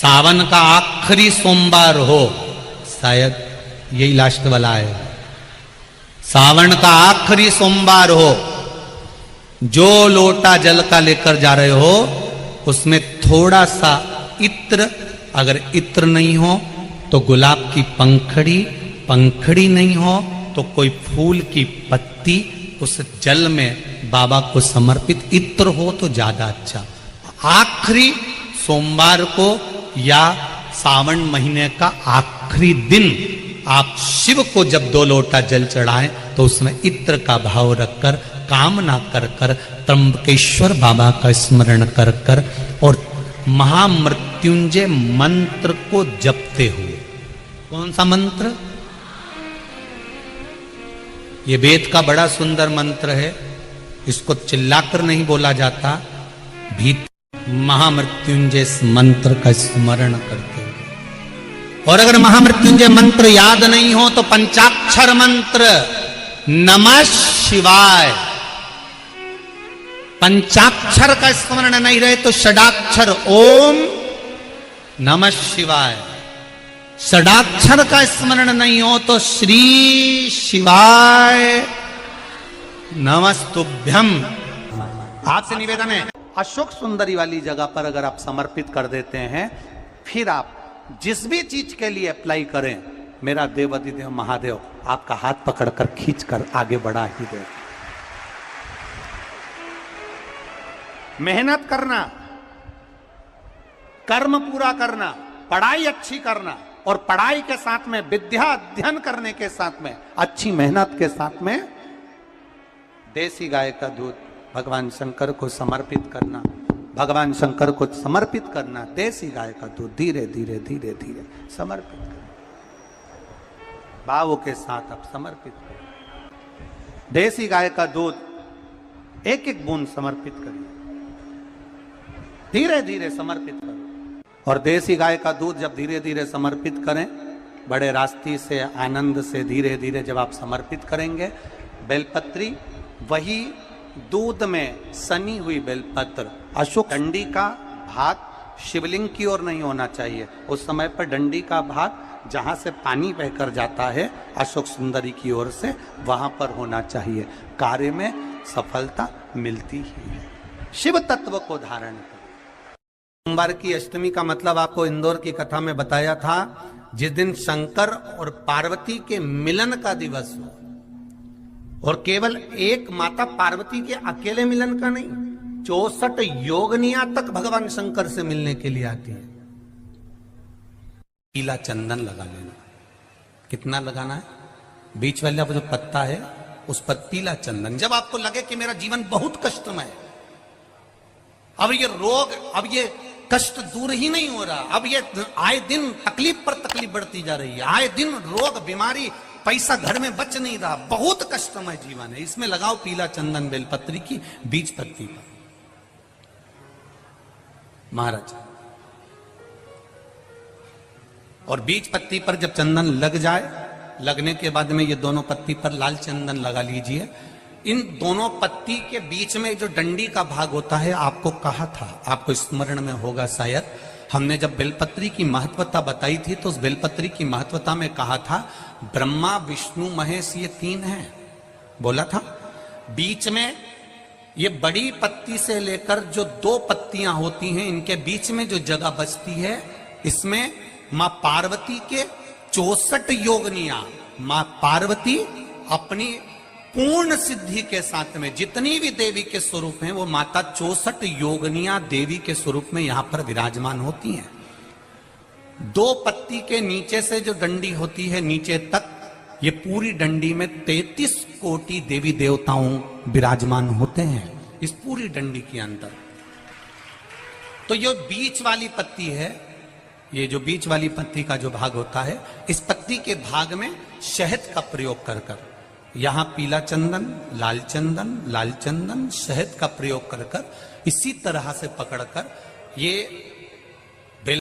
सावन का आखिरी सोमवार हो, शायद यही लास्ट वाला है, सावन का आखिरी सोमवार हो, जो लोटा जल का लेकर जा रहे हो उसमें थोड़ा सा इत्र, अगर इत्र नहीं हो तो गुलाब की पंखड़ी, पंखड़ी नहीं हो तो कोई फूल की पत्ती उस जल में बाबा को समर्पित, इत्र हो तो ज्यादा अच्छा। आखिरी सोमवार को या सावन महीने का आखिरी दिन आप शिव को जब 2 लोटा जल चढ़ाएं तो उसमें इत्र का भाव रखकर, कामना कर कर, त्र्यंबकेश्वर बाबा का स्मरण कर कर और महामृत्युंजय मंत्र को जपते हुए। कौन सा मंत्र? ये वेद का बड़ा सुंदर मंत्र है, इसको चिल्लाकर नहीं बोला जाता, भीतर महामृत्युंजय मंत्र का स्मरण करते हुए। और अगर महामृत्युंजय मंत्र याद नहीं हो तो पंचाक्षर मंत्र नमः शिवाय, पंचाक्षर का स्मरण नहीं रहे तो षडाक्षर ओम नमः शिवाय, षडाक्षर का स्मरण नहीं हो तो श्री शिवाय नमस्तुभ्यम। आपसे निवेदन है, अशोक सुंदरी वाली जगह पर अगर आप समर्पित कर देते हैं, फिर आप जिस भी चीज के लिए अप्लाई करें, मेरा देवाधिदेव महादेव आपका हाथ पकड़कर खींचकर आगे बढ़ा ही दे। मेहनत करना, कर्म पूरा करना, पढ़ाई अच्छी करना और पढ़ाई के साथ में विद्या अध्ययन करने के साथ में अच्छी मेहनत के साथ में देसी गाय का दूध भगवान शंकर को समर्पित करना, भगवान शंकर को समर्पित करना, देसी गाय का दूध धीरे धीरे धीरे धीरे समर्पित करना, भावों के साथ आप समर्पित करें। देसी गाय का दूध एक एक बूंद समर्पित करिए, धीरे धीरे समर्पित करो। और देसी गाय का दूध जब धीरे धीरे समर्पित करें, बड़े रास्ते से आनंद से धीरे धीरे जब आप समर्पित करेंगे, बेलपत्री वही दूध में सनी हुई बेलपत्र, अशोक डंडी का भाग शिवलिंग की ओर नहीं होना चाहिए, उस समय पर डंडी का भाग जहां से पानी बहकर जाता है अशोक सुंदरी की ओर से, वहां पर होना चाहिए। कार्य में सफलता मिलती ही है। शिव तत्व को धारण करें। सोमवार की अष्टमी का मतलब आपको इंदौर की कथा में बताया था, जिस दिन शंकर और पार्वती के मिलन का दिवस हो, और केवल एक माता पार्वती के अकेले मिलन का नहीं, 64 योगनियां तक भगवान शंकर से मिलने के लिए आती है। पीला चंदन लगा लेना। कितना लगाना है? बीच वाला जो पत्ता है उस पर पीला चंदन। जब आपको लगे कि मेरा जीवन बहुत कष्टमय है, अब ये रोग, अब ये कष्ट दूर ही नहीं हो रहा, अब ये आए दिन तकलीफ पर तकलीफ बढ़ती जा रही है, आए दिन रोग बीमारी, पैसा घर में बच नहीं रहा, बहुत कष्टमय जीवन है, इसमें लगाओ पीला चंदन बेलपत्री की बीज पत्ती पर। महाराज, और बीज पत्ती पर जब चंदन लग जाए, लगने के बाद में ये दोनों पत्ती पर लाल चंदन लगा लीजिए। इन दोनों पत्ती के बीच में जो डंडी का भाग होता है, आपको कहा था, आपको स्मरण में होगा शायद, हमने जब बेलपत्री की महत्वता बताई थी तो उस बेलपत्री की महत्वता में कहा था ब्रह्मा विष्णु महेश ये 3 हैं, बोला था। बीच में ये बड़ी पत्ती से लेकर जो 2 पत्तियां होती हैं, इनके बीच में जो जगह बचती है, इसमें मां पार्वती के 64 योगनियां, मां पार्वती अपनी पूर्ण सिद्धि के साथ में जितनी भी देवी के स्वरूप हैं, वो माता 64 योगनियां देवी के स्वरूप में यहां पर विराजमान होती हैं। 2 पत्ती के नीचे से जो डंडी होती है नीचे तक, ये पूरी डंडी में 33 कोटि देवी देवताओं विराजमान होते हैं इस पूरी डंडी के अंदर। तो ये बीच वाली पत्ती है, ये जो बीच वाली पत्ती का जो भाग होता है, इस पत्ती के भाग में शहद का प्रयोग कर कर, यहां पीला चंदन, लाल चंदन, लाल चंदन, शहद का प्रयोग कर कर, इसी तरह से पकड़कर ये